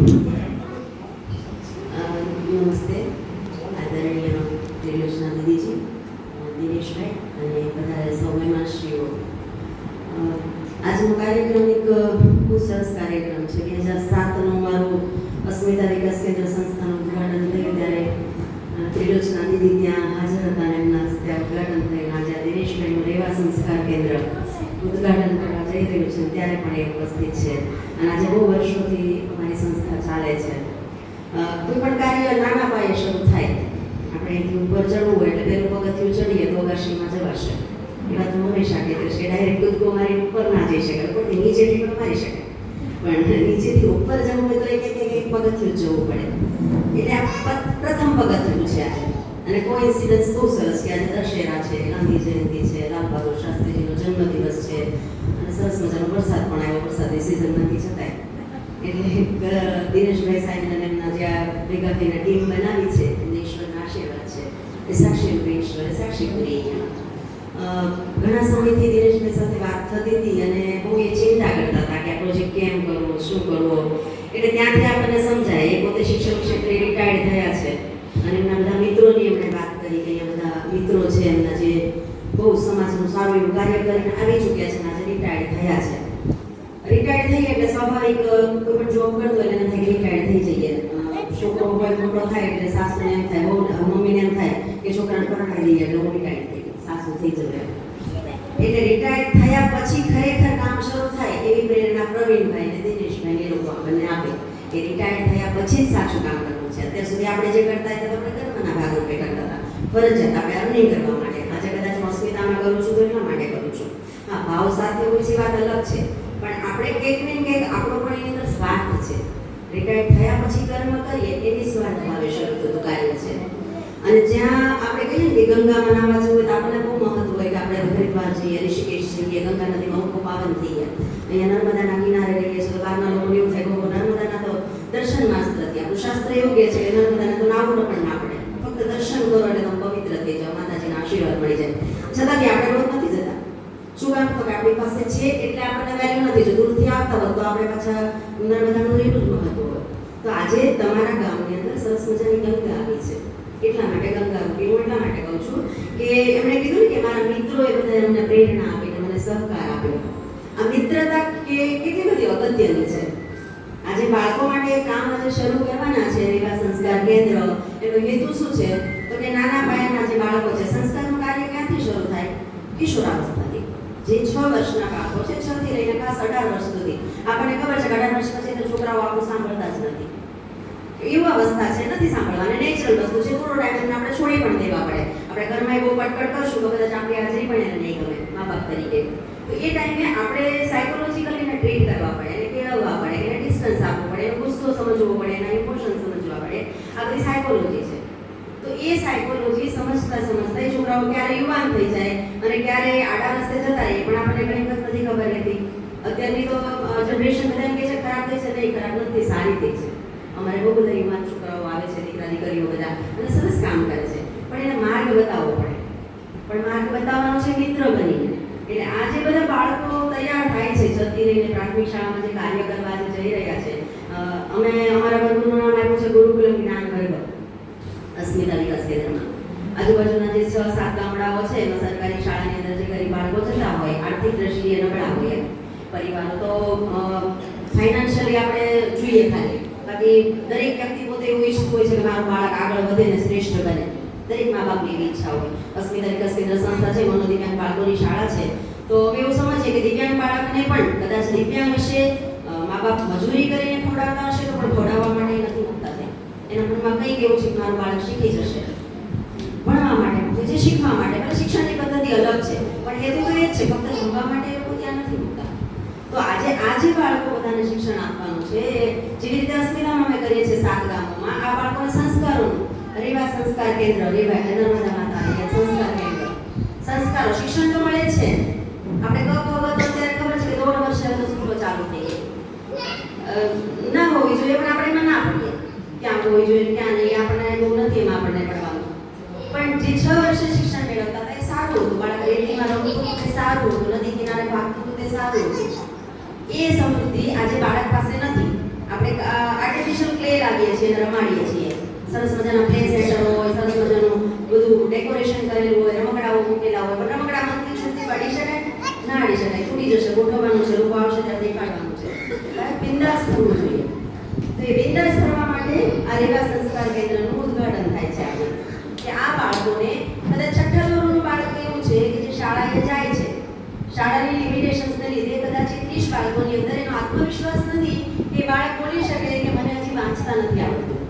નમસ્તે આદરણીય ત્રિલોચના દીદીજી, દિનેશભાઈ અને બધા સૌ મહેમાનશ્રીઓ. આજનો કાર્યક્રમ એક ખૂબ સરસ કાર્યક્રમ છે. 2007નું મારું અસ્મિતા વિકાસ કેન્દ્ર સંસ્થાનું ઉદ્ઘાટન થયું ત્યારે ત્રિલોચના દીદી ત્યાં હાજર હતા અને એમના ત્યાં ઉદ્ઘાટન થયું. આજે દિનેશભાઈનું રેવા સંસ્કાર કેન્દ્ર ઉદ્ઘાટન કરવા જઈ રહ્યું છે ત્યારે પણ એ ઉપસ્થિત છે અને આજે બહુ વર્ષોથી અમારી સંસ્થા ચાલે છે. કોઈ પણ કાર્ય નાના પાયે શરૂ થાય, આપણે અહીંથી ઉપર ચડવું હોય એટલે પેલું પગથિયું ચડીએ તો અગાશીમાં જવાશે. એ વાત હું હંમેશા કહેતી છે કે ડાયરેક્ટ કૂદકો મારી ઉપર ના જઈ શકે, ઉપરથી નીચેથી પણ મારી શકે, પણ નીચેથી ઉપર જવું હોય તો એક પગથિયું જવું પડે. એટલે આ પ્રથમ પગથિયું છે આજે. અને કોઇન્સિડન્સ બહુ સરસ કે આજે દશેરા છે, ગાંધી જયંતિ છે, લાલ બહાદુર શાસ્ત્રીજીનો જન્મદિવસ છે અને સરસ મજાનો વરસાદ પણ આવ્યો. વરસાદની સિઝન નથી છતાંય એટલે દિનેશભાઈ સાહેબ અને એમના જે આ ભેગા થઈને ટીમ બનાવી છે એમને ઈશ્વરના આશીર્વાદ છે. એ સાક્ષી રૂપે ઈશ્વરે સાક્ષી કરી. ઘણા સમયથી દિનેશભાઈ સાથે વાત થતી હતી અને બહુ એ ચિંતા કરતા હતા કે આ પ્રોજેક્ટ કેમ કરવો, શું કરવો. એટલે ત્યાંથી આપણને સમજાય. એ પોતે શિક્ષણ ક્ષેત્રે રિટાયર્ડ થયા છે અને એમના બધા મિત્રોની એમણે વાત કરી કે અહીંયા બધા મિત્રો છે એમના જે બહુ સમાજનું સારું એવું કાર્ય કરીને આવી ચૂક્યા છે અને આજે રિટાયર્ડ થયા છે. રિટાયર્ડ થઈ એટલે સ્વાભાવિક કોઈ પણ જોબ કરતો હોય એને થાય કે રિટાયર્ડ થઈ જઈએ. છોકરો હોય મોટો થાય એટલે સાસુને એમ થાય, બહુ મમ્મીને એમ થાય કે છોકરાને પરણાવી દઈએ એટલે હું રિટાયર્ડ થઈ ગઈ, સાસુ થઈ જશે. એટલે રિટાયર્ડ થયા પછી ખરેખર કામ શરૂ થાય એવી પ્રેરણા પ્રવીણભાઈ અને દિનેશભાઈ એ લોકો આપણને આપે કે રિટાયર્ડ થયા પછી જ સાચું કામ કરવું છે. અત્યાર સુધી આપણે જે કરતા હતા આપણે કર્મના ભાગરૂપે કરતા હતા, ફરજિયાત આપણે અર્નિંગ કરવા માટે. આજે કદાચ હું અસ્મિતામાં કરું છું તો એટલા માટે કરું છું. હા, ભાવ સાથે હોય છે વાત અલગ છે, પણ આપણે કંઈક ને કંઈક આપણો પણ એની અંદર સ્વાર્થ છે. રિટાયર્ડ થયા પછી કર્મ કરીએ એ નિસ્વાર્થ ભાવે શરૂ થતું કાર્ય છે. અને જ્યાં આપણે કહીએ કે ગંગામાં નાવા જવું હોય તો આપણને બહુ મહત્વ હોય કે આપણે હરિદ્વાર જઈએ, ઋષિકેશ જઈએ, ગંગા નદીમાં ઉભો પાવન થઈએ. અહીંયા નર્મદાના કિનારે રહીએ છીએ તો બહારના લોકોને એવું થાય કે નર્મદાના તો દર્શન માત્ર નથી. આપણું શાસ્ત્ર એવું કહે છે કે નર્મદાને તો નાવું પણ ના પડે, ફક્ત દર્શન કરો એટલે તમે પવિત્ર થઈ જાઓ, માતાજીના આશીર્વાદ મળી જાય. છતાં કે આપણે રોજ નથી જતા. શું કામ? તો કે આપણી પાસે છે એટલે આપણને વેલ્યુ નથી. જો દૂરથી આવતા હોત તો આપણે પાછા નર્મદાનું એટલું જ મહત્વ હોય. તો આજે તમારા ગામની અંદર સરસ મજાની ગંગા આવી છે. એટલા માટે ગંગા રૂપી હું એટલા માટે કહું છું કે એમણે કીધું કે મારા મિત્રોએ બધા એમને પ્રેરણા આપીને મને સહકાર આપ્યો. આ મિત્રતા કેટલી બધી અગત્યની છે. આજે બાળકો માટે કામ આજે શરૂ કરવાના છે રેવા સંસ્કાર કેન્દ્ર. એનો હેતુ શું છે? તો કે નાના પાયાના જે બાળકો છે, સંસ્કારનું કાર્ય ક્યાંથી શરૂ થાય? કિશોરાવસ્થાથી. જે 6 વર્ષના બાળકો છે, 6 થી લઈને ખાસ 18 વર્ષ સુધી. આપણને ખબર છે કે 18 વર્ષ પછી તો છોકરાઓ આપણું સાંભળતા જ નથી. યુવા અવસ્થા છે, નથી સાંભળવા અને નેચરલ વસ્તુ છે. થોડો ટાઈમ આપણે છોડી પણ દેવા પડે. આપણે ઘરમાં બહુ કટકટ કરશું તો કદાચ આપણી હાજરી પણ એને નહીં ગમે મા બાપ તરીકે. તો એ ટાઈમે આપણે સાયકોલોજીકલી એને ટ્રીટ કરવા પડે, એને કેળવવા પડે, એને ડિસ્ટન્સ આપવું પડે, એનો ગુસ્સો સમજવો પડે, એના ઇમોશન સમજવા પડે. આ બધી સાયકોલોજી છે. તો એ સાયકોલોજી સમજતા એ છોકરાઓ ક્યારે યુવાન થઈ જાય અને ક્યારે આડા રસ્તે જતા રહીએ પણ આપણને ઘણી વખત નથી ખબર રહેતી. અત્યારની તો જનરેશન બધા એમ કહે છે ખરાબ થઈ છે, નહીં ખરાબ નથી, સારી થઈ છે. અમારે બહુ બધા યુવાન છોકરાઓ આવે છે, દીકરા દીકરીઓ બધા, અને સરસ કામ કરે છે. પણ એને માર્ગ બતાવવો પડે. પણ માર્ગ બતાવવાનો છે મિત્ર બનીને. એટલે આ જે બધા બાળકો તૈયાર થાય છે જતી રહીને પ્રાથમિક શાળામાં જે કાર્ય કરવા જે જઈ રહ્યા છે, અમે અમારા વર્ગનું નામ આપ્યું છે ગુરુકુલમ જ્ઞાન વર્ગ અસ્મિતા વિકાસ કેન્દ્રમાં. આજુબાજુના જે 6-7 ગામડાઓ છે એમાં સરકારી શાળાની અંદર જે ગરીબ બાળકો જતા હોય, આર્થિક દ્રષ્ટિએ નબળા હોય પરિવારો, તો ફાઇનાન્શિયલી આપણે જોઈએ ખાલી, બાકી દરેક વ્યક્તિ પોતે એવું ઈચ્છતું હોય છે કે મારું બાળક આગળ વધે ને શ્રેષ્ઠ બને. દરેક મા બાપની એવી ઈચ્છા હોય. અસ્મિતા વિકાસ કેન્દ્ર સંસ્થા છે, મનોદિવ્યાંગ બાળકોની શાળા છે. તો એવું સમજીએ કે દિવ્યાંગ બાળકને પણ કદાચ દિવ્યાંગ હશે, મા બાપ મજૂરી કરીને ખવડાવતા હશે તો પણ ખવડાવવા માટે નથી મૂકતા છે. એના મનમાં કંઈક એવું છે કે મારું બાળક શીખી જશે ભણવા માટે, જે શીખવા માટે. પણ શિક્ષણની પદ્ધતિ અલગ છે, પણ હેતુ તો એ જ છે, ફક્ત ભણવા માટે એ લોકો ત્યાં નથી મૂકતા. તો આજે આ જે બાળકો બધાને શિક્ષણ આપવાનું છે, જેવી રીતે અસ્મિતામાં અમે કરીએ છીએ 7 ગામોમાં, આ બાળકોને સંસ્કારોનું રેવા સંસ્કાર કેન્દ્ર, રેવા નર્મદા માતા સંસ્કાર કેન્દ્ર, સંસ્કારો શિક્ષણ તો મળે જ છે. આપણે અત્યારે ખબર છે કે 1.5 વર્ષે તો સ્કૂલો ચાલુ થઈ ગઈ. ના હોવી જોઈએ પણ આપણે એમાં ના પડીએ, ક્યાં હોવી જોઈએ ક્યાં નહીં, આપણને બહુ નથી એમાં આપણને પડવાનું. પણ જે 6 વર્ષે શિક્ષણ મેળવતા હતા એ સારું હતું. બાળક રેતીમાં રમતું હતું તે સારું હતું, નદી કિનારે ભાગતું હતું તે સારું હતું. એ સમૃદ્ધિ આજે બાળક પાસે નથી. આપણે આર્ટિફિશિયલ આર્ટિફિશિયલ ક્લે લાવીએ છીએ અને રમાડીએ છીએ. સરસ મજાના પ્લે સેન્ટર હોય, સરસ મજાનું બધું ડેકોરેશન કરેલું હોય, રમકડાઓ મૂકેલા હોય, પણ રમકડા મનથી છૂટથી પાડી શકાય ના આડી શકાય, તૂટી જશે, ગોઠવવાનું છે, લોકો આવશે ત્યારે દેખાડવાનું છે. બિંદાસ થવું જોઈએ. તો એ બિંદાસ થવા માટે આ રેવા સંસ્કાર કેન્દ્રનું ઉદ્ઘાટન થાય છે આજે. કે આ બાળકોને કદાચ છઠ્ઠા ધોરણનું બાળક એવું છે કે જે શાળાએ જાય છે, શાળાની લિમિટેશન્સને લીધે કદાચ 30 બાળકોની અંદર એનો આત્મવિશ્વાસ નથી કે બાળક બોલી શકે કે મને હજી વાંચતા નથી આવડતું.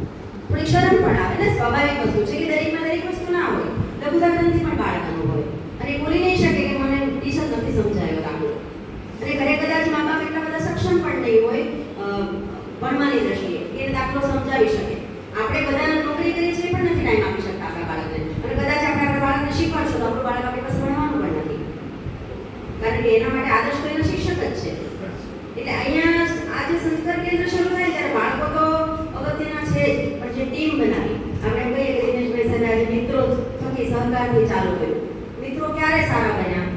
થોડી શરમ પણ આવે ને, સ્વાભાવિક વસ્તુ છે કે દરેકમાં દરેક વસ્તુ ના હોય. લઘુતા ગ્રંથિ પણ બાળક અનુભવે અને બોલી નહીં શકે કે મને ટીચર નથી સમજાયો દાખલો. અને ઘરે કદાચ મા બાપ એટલા બધા સક્ષમ પણ નહીં હોય ભણવાની દ્રષ્ટિએ એને દાખલો સમજાવી શકે. આપણે બધા નોકરી કરીએ છીએ પણ નથી ટાઈમ આપી શકતા આપણા બાળકને, અને કદાચ આપણે આપણા બાળકને શીખવાડશો તો આપણું બાળક આપણી પાસે ભણવાનું પણ નથી, કારણ કે એના માટે આદર્શ તો એનો શિક્ષક જ છે. એટલે અહીંયા આ જે સંસ્કાર કેન્દ્ર શરૂ થાય ત્યારે બાળકો તો અગત્યના છે જ, પણ જે ટીમ બનાવી આપણે કહીએ કે દિનેશભાઈ સાહેબ આજે મિત્રો થકી સહકારથી ચાલુ કર્યું. મિત્રો ક્યારે સારા બન્યા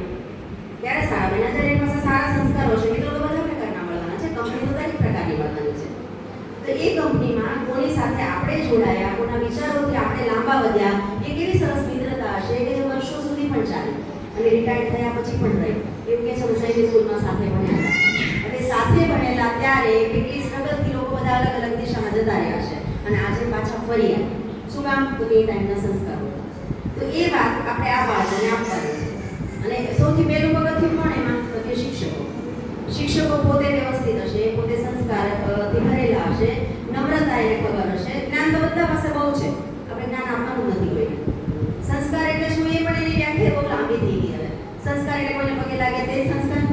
જ્યારે એની પાસે સારા સંસ્કારો છે. મિત્રો તો બધા પ્રકારના મળવાના છે, કંપની તો દરેક પ્રકારની મળવાની છે. તો એ કંપનીમાં કોની સાથે આપણે જોડાયા, કોના વિચારોથી આપણે લાંબા વધ્યા, એ કેવી સરસ મિત્રતા હશે કે જે વર્ષો સુધી પણ ચાલે અને રિટાયર્ડ થયા પછી પણ રહી. એવું કે છે સૈનિક સ્કૂલમાં સાથે ભણ્યા હતા, અને સાથે ભણેલા ત્યારે કેટલી સ્ટ્રગલથી લોકો બધા અલગ અલગ દિશામાં જતા રહ્યા છે અને આજે પાછા ફરી આવ્યા. શું કામ? તો એ ટાઈમના સંસ્કારો. તો એ વાત આપણે આ બાળકોને આપવાની છે. અને સૌથી પહેલું પગથિયું કોણ એમાં? તો કે શિક્ષકો પોતે વ્યવસ્થિત હશે, પોતે સંસ્કારથી ભરેલા હશે, નમ્રતા એને ખબર હશે. જ્ઞાન તો બધા પાસે બહુ છે, આપણે જ્ઞાન આપવાનું નથી કોઈને. સંસ્કાર એટલે શું એ પણ એની વ્યાખ્યા બહુ લાંબી થઈ ગઈ હવે. સંસ્કાર એટલે કોઈને પગે લાગે તે સંસ્કાર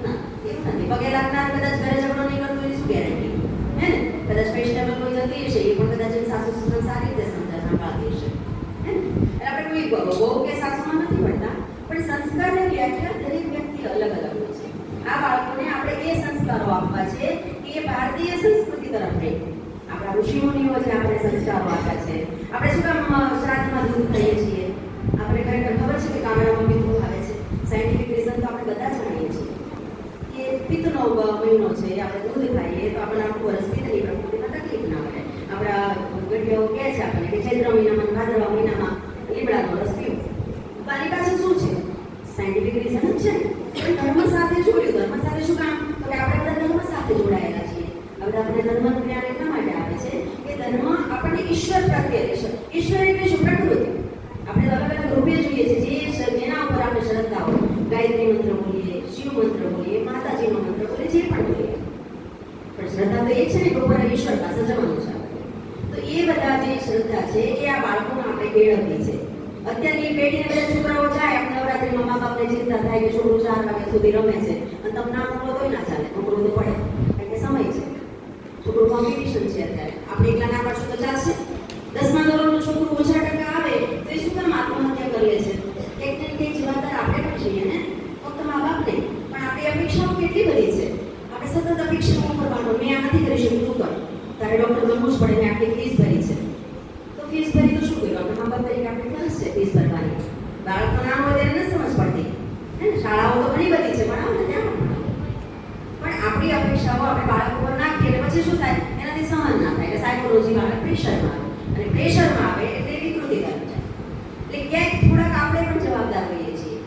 ના, એવું નથી. પગે લાગનાર કદાચ ઘરે ઝઘડો નહીં કરતો એની શું ગેરંટી? હે ને? કદાચ ફેશનેબલ કોઈ જતી હશે એ પણ કદાચ એની સાસુ સસરા સારી રીતે સંભાળતી હશે, હે ને? એટલે આપણે કોઈ બહુ કે સાસુમાં નથી પડતા, પણ સંસ્કારની વ્યાખ્યા દરેક વ્યક્તિ અલગ અલગ હોય છે. આ બાળકોને આપણે એ સંસ્કારો આપવા છે કે એ ભારતીય સંસ્કૃતિ તરફ રહે. આપણા ઋષિમુનિઓ જે આપણે સંસ્કારો આપ્યા છે. આપણે શું કામ શ્રાદ્ધમાં દૂધ ખાઈએ છીએ? આપણે ખરેખર ખબર છે કે કામળામાં પિત્ત આવે છે. સાયન્ટિફિક રીઝન તો આપણે બધા જાણીએ છીએ કે પિત્તનો મહિનો છે, આપણે દૂધ ખાઈએ તો આપણને આખું વર્ષ પિત્તની પ્રકૃતિમાં તકલીફ ના પડે. આપણા ગઢિયાઓ કહે છે આપણને કે ચૈત્ર મહિનામાં ભાદરવા મહિનામાં લીમડાનો રસ પીવો. તો આની પાછળ શું છે? સાયન્ટિફિક રીઝન જ છે. ધર્મ સાથે જોડ્યું. ધર્મ સાથે શું કામ? તો કે આપણે બધા ધર્મ સાથે જોડાયેલા છીએ. હવે આપણે ધર્મનું જ્ઞાન એટલા માટે આવે છે કે ધર્મ આપણને ઈશ્વર પ્રત્યે ઈશ્વર એટલે શું? પ્રકૃતિ. આપણે અલગ અલગ રૂપે જોઈએ છીએ જેના ઉપર આપણે શ્રદ્ધા હોય. ગાયત્રી મંત્ર બોલીએ, શિવ મંત્ર બોલીએ, માતાજીનો મંત્ર બોલીએ, જે પણ બોલીએ, પણ શ્રદ્ધા તો એ છે ને કે ઉપર ઈશ્વર પાસે જવાનું છે. તો એ બધા જે શ્રદ્ધા છે એ આ બાળકોને આપણે કેળવવી છે. અત્યારની પેઢીને બધા છોકરાઓ જાય, આપણે નવરાત્રીમાં મા બાપને ચિંતા થાય કે છોકરું 4 વાગ્યા સુધી રમે છે અને તમે ના મોકલો તોય ના ચાલે, મોકલવું તો પડે કારણ કે સમય છે, છોકરું કોમ્પિટિશન છે. અત્યારે આપણે એકલા ના પાડશું તો ચાલશે? 10મા ધોરણનું છોકરું ઓછા ટકા આવે તો એ શું કામ આત્મહત્યા કરી લે છે? કંઈક ને કંઈક જવાબદાર આપણે પણ છીએ ને, ફક્ત મા બાપ નહીં, પણ આપણી અપેક્ષાઓ કેટલી બધી છે. આપણે સતત અપેક્ષાઓ કરવાનો, મેં આ નથી કરી શકું, તું કર, તારે ડૉક્ટર બનવું જ પડે, મેં આટલી ફીસ ભરી છે. તો ફીસ ભરી તો શું કર્યું? આપણે મા બાપ તરીકે આપણે ફરજ છે ફીસ ભરવાની. બાળકનું નામ હોય ત્યારે નથી સમજ પડતી, હે ને? શાળાઓ તો ઘણી બધી છે, ભણાવો ને ત્યાં પણ આપણી અપેક્ષાઓ આપણે બાળકો પર નાખીએ એટલે પછી શું થાય? એનાથી સહન ના થાય એટલે સાયકોલોજી બાળક પ્રેશરમાં આવે, અને પ્રેશરમાં આવે એટલે વિકૃતિ તરફ જાય. એટલે ક્યાંક થોડાક આપણે પણ જવાબદાર હોઈએ છીએ.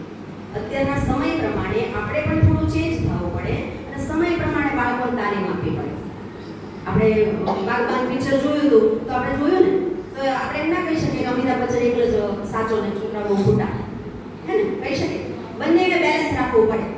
અત્યારના સમય પ્રમાણે આપણે પણ થોડું ચેન્જ થવું પડે અને સમય પ્રમાણે બાળકોને તાલીમ આપવી પડે. આપણે બાગબાન પિક્ચર જોયું હતું તો આપણે જોયું ને, તો આપણે એમ ના કહી શકીએ કે અમિતાભ બચ્ચન એકલો જ સાચો ને છોકરાઓ ખોટા, હે ને? કહી શકીએ બંનેને બેલેન્સ રાખવું પડે.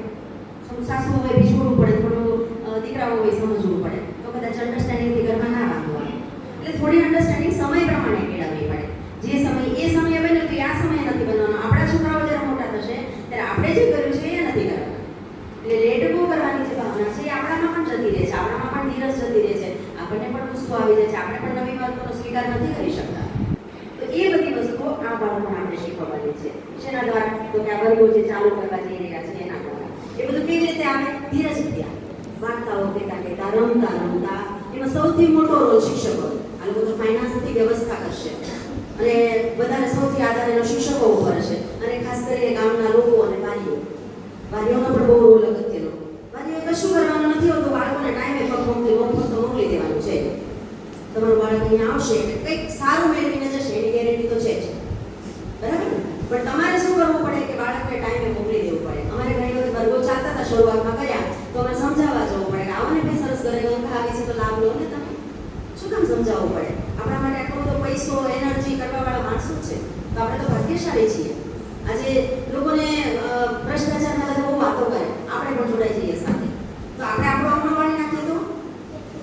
થોડું સાસુ હોય બી છોડવું પડે, થોડું દીકરાઓ હોય સમજવું પડે, તો કદાચ અન્ડરસ્ટેન્ડિંગથી ઘરમાં ના વાંધો આવે. એટલે થોડી અન્ડરસ્ટેન્ડિંગ સમય પ્રમાણે કેળવવી પડે. જે સમય એ સમયે બન્યો તો આ સમયે નથી બનવાનો. આપણા છોકરાઓ જ્યારે મોટા થશે ત્યારે આપણે જે કર્યું છે એ નથી કરવાનું. એટલે લેટ ગો કરવાની જે ભાવના છે એ આપણામાં પણ જતી રહે છે, આપણામાં પણ ધીરજ જતી રહે છે, આપણને પણ ગુસ્સો આવી જાય છે, આપણે પણ નવી વાતોનો સ્વીકાર નથી કરી શકતા. તો એ બધી વસ્તુઓ આ બાળકોને આપણે શીખવવાની છે. શેના દ્વારા? તો કે આ વર્ગો જે ચાલુ કરવા જઈ રહ્યા છે એના દ્વારા. એ બધું કેવી રીતે આવે? ધીરજથી આવે. વાર્તાઓ કહેતા કહેતા, રમતા રમતા. એમાં સૌથી મોટો રોલ શિક્ષકો. આ લોકો તો ફાઇનાન્સથી વ્યવસ્થા કરશે અને બધાને સૌથી આધાર એનો શિક્ષકો ઉપર હશે, અને ખાસ કરીને ગામના લોકો અને વાલીઓનો પણ બહુ રોલ અગત્યનો. વાલીઓએ કશું કરવાનું નથી હોતું, બાળકોને ટાઈમે ફક્ત મોકલી દેવાનું છે. અહીંયા આવશે એટલે કંઈક સારું મેળવીને જશે એની ગેરંટી તો છે જ, બરાબર ને? પણ તમારે શું કરવું પડે કે બાળકને ટાઈમે મોકલી દેવું પડે. અમારે ઘણી વખત વર્ગો ચાલતા હતા, શરૂઆતમાં કર્યા તો અમારે સમજાવવા જવું પડે કે આવો ને ભાઈ, સરસ ઘરે ગંગા આવી છે તો લાભ લો ને તમે. શું કામ સમજાવવું પડે? આપણા માટે આટલો બધો પૈસો એનર્જી કરવાવાળા માણસો છે, તો આપણે તો ભાગ્યશાળી છીએ. આજે લોકોને ભ્રષ્ટાચારના બધા બહુ વાતો કરે, આપણે પણ જોડાઈ જઈએ સાથે, તો આપણે આપણો અમણો વાળી નાખીએ તો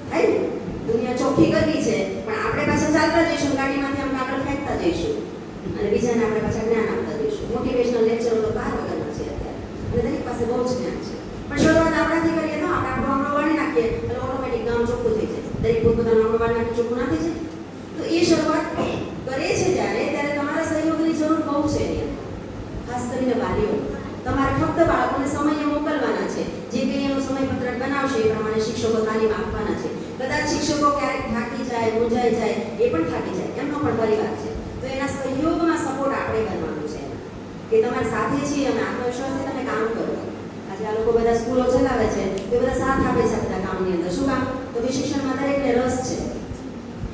થાય ને? દુનિયા ચોખ્ખી કરવી છે પણ આપણે પાછા ચાલતા જઈશું, ગાડીમાંથી આપણે આગળ ફેંકતા જઈશું અને બીજાને આપણે પાછા જ્ઞાન આપતા જઈશું. મોટિવેશનલ લેક્ચરો તો 12 વગરના છે અત્યારે, અને દરેક પાસે બહુ જ જ્ઞાન છે, પણ શરૂઆત આપણાથી કરીએ તો આપણે આપણો અમણો વાળી નાખીએ એટલે ઓટોમેટિક ગામ ચોખ્ખું થઈ જાય. દરેક પોતપોતાનો અમણો વાળી નાખી ચોખ્ખું ના થઈ જાય. તો એ શરૂઆત કરે છે ત્યારે તમારા સહયોગની જરૂર બહુ છે અહીંયા. ખાસ કરીને વાલીઓ, તમારે ફક્ત બાળકોને સમયે મોકલવાના છે. જે કંઈ એનું સમયપત્રક બનાવશે એ પ્રમાણે શિક્ષકો તાલીમ આપવાના છે. કદાચ શિક્ષકો ક્યારેક થાકી જાય, મૂંઝાઈ જાય, એ પણ થાકી જાય, એમનો પણ પરિવાર છે. તો એના સહયોગમાં સપોર્ટ આપણે કરવાનું છે કે તમારી સાથે છીએ અને આત્મવિશ્વાસથી તમે કામ કરો. આજે આ લોકો બધા સ્કૂલો ચલાવે છે, એ બધા સાથ આપે છે બધા કામની અંદર. શું કામ? તો કે શિક્ષણમાં દરેકને રસ છે.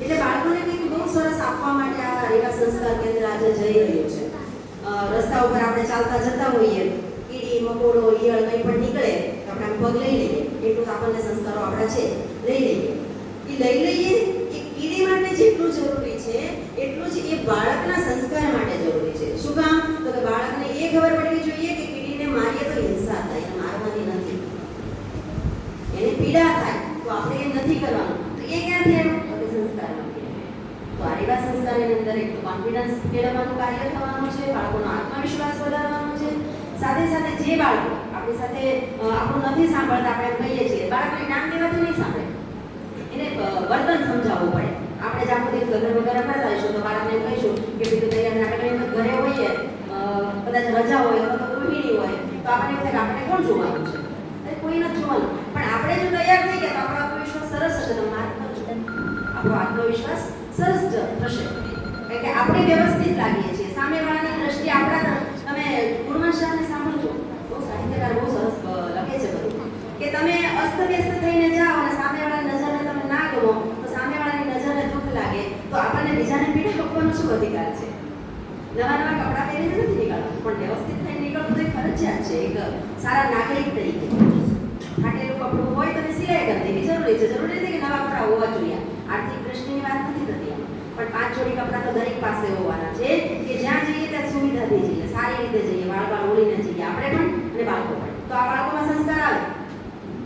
એટલે બાળકોને કંઈક બહુ સરસ આપવા માટે આ રેવા સંસ્કાર કેન્દ્ર આજે જઈ રહ્યું છે. રસ્તા ઉપર આપણે ચાલતા જતા હોઈએ, કીડી મકોડો ઈયળ કંઈ પણ નીકળે તો આપણે આમ પગ લઈ લઈએ, એટલું આપણને સંસ્કારો આપણા છે, લઈ લઈએ. એ લઈ લઈએ એ કીડી માટે જેટલું જરૂરી છે એટલું જ એ બાળકના સંસ્કાર માટે જરૂરી છે. શું કામ? તો કે બાળકને એ ખબર પડવી જોઈએ કે કીડીને મારીએ તો હિંસા થાય, એને મારવાની નથી, એને પીડા થાય, તો આપણે એ નથી કરવાનું. તો એ ક્યાંથી આવ્યું? તો કે સંસ્કારમાંથી. તો આ રેવા સંસ્કારની અંદર એક તો કોન્ફિડન્સ કેળવવાનું કાર્ય થવાનું છે, બાળકોનો આત્મવિશ્વાસ વધારવાનો છે. સાથે સાથે જે બાળકો આપણી સાથે આપણું નથી સાંભળતા, આપણે એમ કહીએ છીએ, બાળકને જ્ઞાન દેવાથી નહીં સાંભળે, એને વર્તન સમજાવવું પડે. આપણે જ આખો દિવસ ગરમ કરતા રહીશું તો બાળકને એમ કહીશું કે બીજું તૈયાર આપણે ઘરે હોઈએ, કદાચ રજા હોય અથવા તો ગૃહિણી હોય, તો આપણે એવું થાય કે આપણે કોણ જોવાનું છે? કોઈ નથી જોવાનું. પણ આપણે જો તૈયાર થઈ ગયા તો આપણો આત્મવિશ્વાસ સરસ હશે. તો માર્ક કરજો, આપણો આત્મવિશ્વાસ સરસ થશે, કારણ કે આપણે વ્યવસ્થિત લાગીએ છીએ. સામેવાળાની દ્રષ્ટિએ આપણા, તમે ગુણવંત શાહને સાંભળજો, બહુ સાહિત્યકાર, બહુ સરસ લખે છે બધું, કે તમે અસ્તવ્યસ્ત થઈને જાઓ અને સામેવાળાની નજરને તમે ના ગમો તો સામેવાળાની નજરને દુઃખ લાગે, તો આપણને બીજાને પીડા આપવાનો શું અધિકાર છે? નવા નવા કપડાં પહેરીને નથી નીકળવું, પણ વ્યવસ્થિત થઈને નીકળવું તો એ ફરજિયાત છે એક સારા નાગરિક તરીકે. ફાટેલું કપડું હોય તો સિલાઈ કરી દેવી જરૂરી છે. જરૂરી નથી કે નવા કપડાં હોવા જોઈએ, આર્થિક દ્રષ્ટિની વાત નથી થતી, પણ 5 જોડી કપડાં તો દરેક પાસે હોવાના છે કે જ્યાં જઈએ ત્યાં સુવિધાથી જઈએ, સારી રીતે જઈએ, વાળવા ઓળીને જઈએ, આપણે પણ અને બાળકો પણ. તો આ બાળકોમાં સંસ્કાર આવે,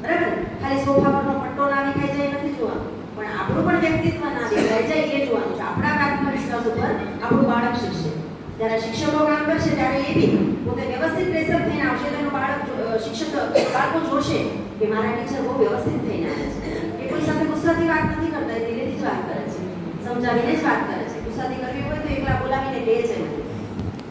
બરાબર? ખાલી સોફા પરનો પટ્ટો ના વિખાઈ જાય નથી જોવાનું, પણ આપણું પણ વ્યક્તિત્વ ના વિખાઈ જાય એ જોવાનું છે. આપણા આત્મવિશ્વાસ ઉપર આપણું બાળક શીખશે. જ્યારે શિક્ષકો કામ કરશે ત્યારે એ બી પોતે વ્યવસ્થિત પ્રેશર થઈને આવશે તો એનું બાળક, શિક્ષક બાળકો જોશે કે મારા ટીચર બહુ વ્યવસ્થિત થઈને આવે છે, એ કોઈ સાથે ગુસ્સાથી વાત નથી કરતા, એ ધીરેથી જ વાત કરે છે, સમજાવીને જ વાત કરે છે. ગુસ્સાથી કરવી હોય તો એકલા બોલાવીને કહે છે મને.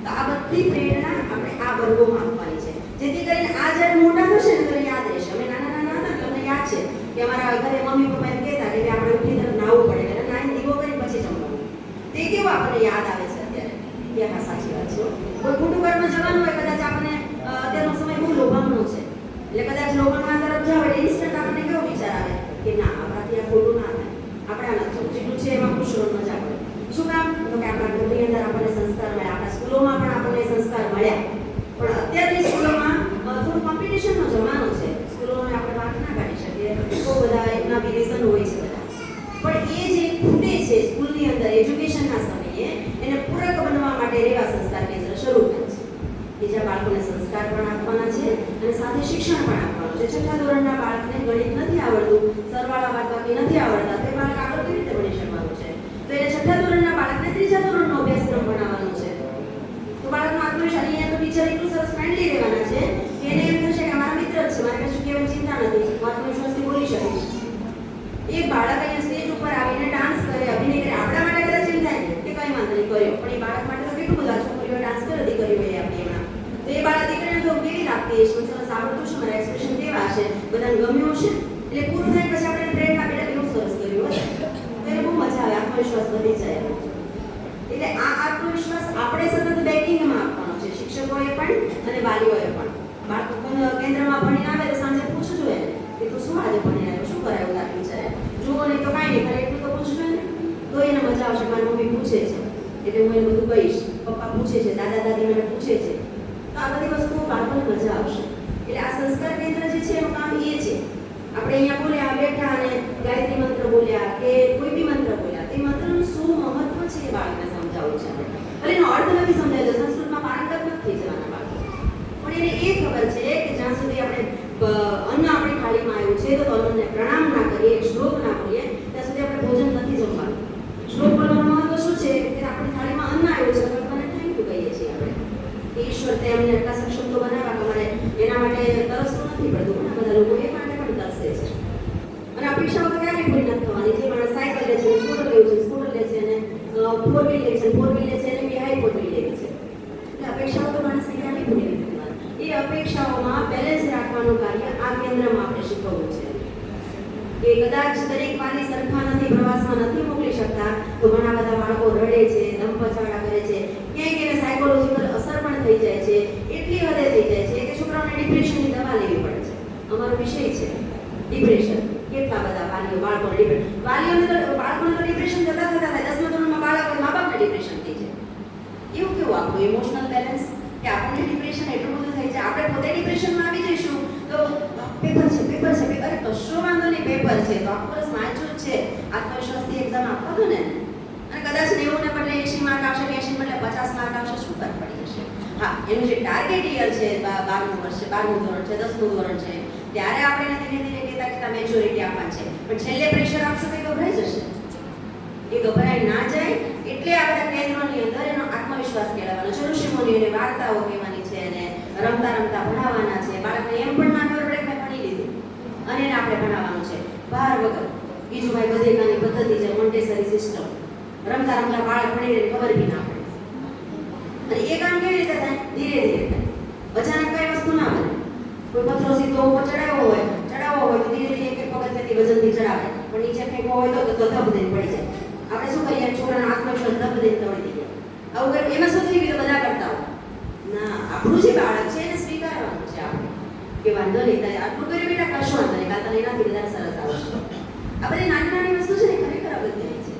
તો આ બધી પ્રેરણા આપણે આ વર્ગોમાં આપવાની છે, જેથી કરીને આ જ્યારે મોટા થશે ને તો યાદ રહેશે. અમે નાના નાના હતા તમને યાદ છે કે અમારા ઘરે મમ્મી પપ્પા એમ કહેતા કે આપણે ઉઠી તરફ નાહવું પડે, એટલે નાઈને દીવો કરી પછી જમવાનું. તે કેવું આપણને યાદ આવે છે અત્યારે કે હા સાચી વાત છે. કોઈ ખોટું કર્મ જવાનું હોય, કદાચ આપણને અત્યારનો સમય બહુ લોભામણો છે, એટલે કદાચ લોભામણા તરફ જાવ એટલે ઇન્સ્ટન્ટ આપણને કેવો વિચાર આવે કે ના આપણાથી આ ખોટું ના થાય, આપણે આ નથી થવું, જેટલું છે એમાં ખુશ રહો, મજા પડે. શું કામ? તો કે આપણા ઘરની અંદર આપણને સંસ્કાર મળ્યા, આપણા સ્કૂલોમાં પણ આપણને સંસ્કાર મળ્યા. પણ અત્યારની સ્કૂલોમાં થોડું કોમ્પિટિશનનો જમાનો છે, સ્કૂલોને આપણે વાત ના કાઢી શકીએ, બહુ બધા એમના બી રીઝન હોય છે બધા. પણ એ જે ખૂટે છે સ્કૂલની અંદર એજ્યુકેશનના સમયે, એને પૂરક બનવા માટે રેવા સંસ્કાર કેન્દ્ર શરૂ થાય છે કે જ્યાં બાળકોને સંસ્કાર પણ આપવાના છે અને સાથે શિક્ષણ પણ આપવાનું છે. 6થા ધોરણના બાળકને ગણિત નથી આવડતું, સરવાળા બાદબાકી નથી આવડતા, તો એ બાળક આગળ કેવી રીતે ભણી શકવાનું છે? તો એને 6થા ધોરણના બાળકને 3જા ધોરણનો અભ્યાસક્રમ ભણાવવાનો છે. તો બાળકનો આત્મવિશ્વાસ, અહીંયા તો ટીચર એટલું સરસ ફ્રેન્ડલી રહેવાના છે કે એને એમ થશે કે મારા મિત્ર જ છે, મારે કશું કહેવાની ચિંતા નથી, હું આત્મવિશ્વાસથી બોલી શકીશ. એ બાળક અહીંયા સ્ટેજ ઉપર આવીને ડાન્સ કરે, અભિનય કરે, આપણા માટે કદાચ એમ થાય કે કંઈ વાંધો નહીં કર્યો, પણ એ બાળક માટે તો કેટલું બધા છોકરીઓ ડાન્સ કરે, દીકરીઓએ આપણી એમાં. તો એ બાળક દીકરીને તો કેવી લાગતી હશે, સરસ આવડતું છે, મારા એક્સપ્રેશન કેવા હશે, બધાને ગમ્યું હશે. એટલે પૂરું થાય પછી આપણે પ્રેરણા બેટા કેવું સરસ કર્યું હશે, તો એને બહુ મજા આવે, આત્મવિશ્વાસ વધી જાય. એટલે આ આત્મવિશ્વાસ આપણે સતત બેકિંગમાં આપવાનો છે, શિક્ષકોએ પણ અને વાલીઓએ પણ. બાળકો કેન્દ્રમાં ભણીને આવે તો સાંજે પૂછજો એને કે તું શું આજે ભણીને આવ્યો, શું કરાયું તાર ટીચરે, જુઓ નહીં તો કાંઈ નહીં, ખાલી એટલું તો પૂછજો ને, તો એ પૂછે છે એટલે હું એને બધું કહીશ, પપ્પા પૂછે છે, દાદા દાદી મને પૂછે છે, તો આ બધી વસ્તુઓ બાળકોને મજા આવશે. એટલે આ સંસ્કાર કેન્દ્ર જે છે એનું કામ એ છે. આપણે અહીંયા બોલ્યા, બેઠા અને ગાયત્રી મંત્ર બોલ્યા કે કોઈ બી મંત્ર બોલ્યા, તે મંત્રનું શું મહત્વ છે એ બાળકને સમજાવવું છે આપણે. ભલે એનો અર્થ નથી સમજાયો, સંસ્કૃતમાં પારંગત નથી થઈ જવાના બાળકો, પણ એને એ ખબર છે કે જ્યાં સુધી આપણે અન્ન આપણી થાળીમાં આવ્યું છે તો અન્નને પ્રણામ ના કરીએ, શ્લોક ના બોલીએ, ત્યાં સુધી આપણે ભોજન નથી જમવાનું. શ્લોક બોલવાનું મહત્વ શું છે કે આપણી થાળીમાં અન્ન આવ્યું છે, ભગવાનને થેન્ક યુ કહીએ છીએ આપણે કે ઈશ્વર તે અમને આટલા સક્ષમ તો બનાવ્યા કે અમારે એના માટે તરસવું નથી પડતું. ઘણા બધા લોકો એ માટે પણ તરસે છે. અને અપેક્ષાઓ તો ક્યારેય પૂરી નથી થવાની. જે માણસ સાયકલ લે છે, સ્કૂટર લે છે, સ્કૂટર લે છે, અને ફોર વ્હીલ લે છે, ફોર વ્હીલ લે છે, એને બી હાઈ ફોર વ્હીલ લેવી છે. એટલે અપેક્ષાઓ તો માણસને ક્યારેય પૂરી નથી થવાની. એ અપેક્ષાઓમાં બેલેન્સ રાખવાનું કાર્ય આ કેન્દ્રમાં આપણે શીખવવું છે. કે કદાચ દરેક વાલી સરખા નથી, પ્રવાસમાં નથી મોકલી શકતા, તો ઘણા બધા બાળકો રડે છે, દમ પછાડા કરે છે, ક્યાંક એને સાયકોલોજીકલ અસર પણ થઈ જાય છે, એટલી હદે થઈ જાય છે કે છોકરાઓને ડિપ્રેશનની દવા લેવી પડે છે. અમારો વિષય છે ડિપ્રેશન. કેટલા બધા બાળકોને ડિપ્રેશન થતા થતા થાય. 10મા ધોરણમાં બાળક મા બાપને ડિપ્રેશન થઈ જાય. એવું કેવું આપણું ઇમોશનલ બેલેન્સ કે આપણને ડિપ્રેશન એટલું બધું થાય છે, આપણે પોતે ડિપ્રેશનમાં આવી જઈશું તો પેપર છે, અરે કશો વાંધો નહીં, પેપર છે તો આખું વર્ષ વાંચ્યું જ છે, આત્મવિશ્વાસથી એક્ઝામ આપવા દો ને. અને કદાચ 90 ને બદલે 80 માર્ક આવશે કે 80 બદલે 50 માર્ક આવશે, શું ફરક પડી જશે? હા, એનું જે ટાર્ગેટ યર છે 12મું વર્ષ છે, 12મું ધોરણ છે, 10મું ધોરણ છે, ત્યારે આપણે એને ધીરે ધીરે કહેતા મેચ્યોરિટી આપવા છે. પણ છેલ્લે પ્રેશર આપશો તો એ ગભરાઈ જશે. એ ગભરાઈ ના જાય એટલે આપણા કેન્દ્રોની અંદર એનો આત્મવિશ્વાસ કેળવવાનો છે. ઋષિમુનિઓને વાર્તાઓ કહેવાની છે, અને રમતા રમતા ભણાવવાના છે. બાળકને એમ પણ ના ખબર પડે કે મેં ભણી લીધું, અને એને આપણે ભણાવવાનું છે ભાર વગર. બીજું ભાઈ બધેકાની પદ્ધતિ છે, મોન્ટેસરી સિસ્ટમ. રમતા રમતા બાળક ભણી લે, ખબર બી ના પડે. અને એ કામ કેવી રીતે થાય? ધીરે ધીરે થાય. અચાનક કઈ વસ્તુ ના બને. કોઈ પથ્થરો સીધો ઉપર ચડાવવો હોય તો ધીરે ધીરે એક પગથિયાથી વજનથી ચડાવે, પણ નીચે ફેંકવો હોય તો ધબ દઈને પડી જાય. આપણે શું કરીએ? છોકરાના આત્મવિશ્વાસ ધબ દઈને તોડી દઈએ. આવું કરે એમાં શું થઈ ગયું? બધા કરતા હોય ના. આપણું જે બાળક છે એને સ્વીકારવાનું છે આપણે કે વાંધો નહીં, તારે આટલું કર્યું બેટા, કશો વાંધો નહીં, કાલ તને એનાથી વધારે સરસ આવશે. આ બધી નાની નાની વસ્તુ છે ને, ખરેખર અગત્યની છે.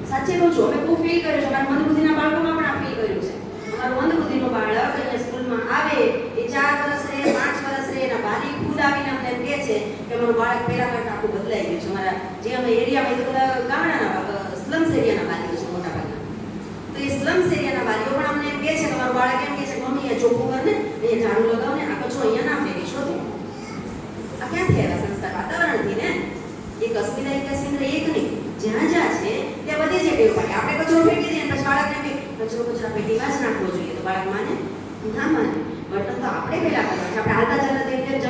સાચે કહું છું, અમે બહુ ફીલ કર્યું છે. અમારા મંદબુદ્ધિના બાળકોમાં પણ આ ફીલ કર્યું છે. અમારું મંદબુદ્ધિનું બાળક અહીંયા સ્કૂલમાં આવે, એ 4 વર્ષ રહે, 5 વર્ષ રહે, એના વાલી ખુદ આવીને અમને એમ કહે છે કે અમારું બાળક પહેલા કરતાં આખું બદલાઈ ગયું છે. અમારા જે અમે એરિયામાં એ તો બધા ગામડાના સ્લમ્સ એરિયાના વાલીઓ છે મોટા ભાગના. તો એ સ્લમ્સ એરિયાના વાલીઓ પણ અમને એમ કહે છે કે અમારું બાળક એમ કહે છે કે મમ્મી અહીંયા ચોખ્ખું કર ને, અહીંયા ઝાડુ લગાવ ને, આ કચરો અહીંયા ના ફેંકી શોધે. આ ક્યાંથી આવ્યા સંસ્કાર? વાતાવરણથી ને. એક અસ્મિતા એક કેન્દ્ર એક નહીં, જ્યાં જ્યાં છે ત્યાં બધી જગ્યાએ પડે. આપણે કચરો ફેંકી દઈએ પછી બાળકને કચરો કચરા પેટીમાં જ નાખવો જોઈએ, તો બાળક માને ના માને. બર્તન તો આપણે પહેલા કરવાનું છે. આપણે હાલતા ચાલતા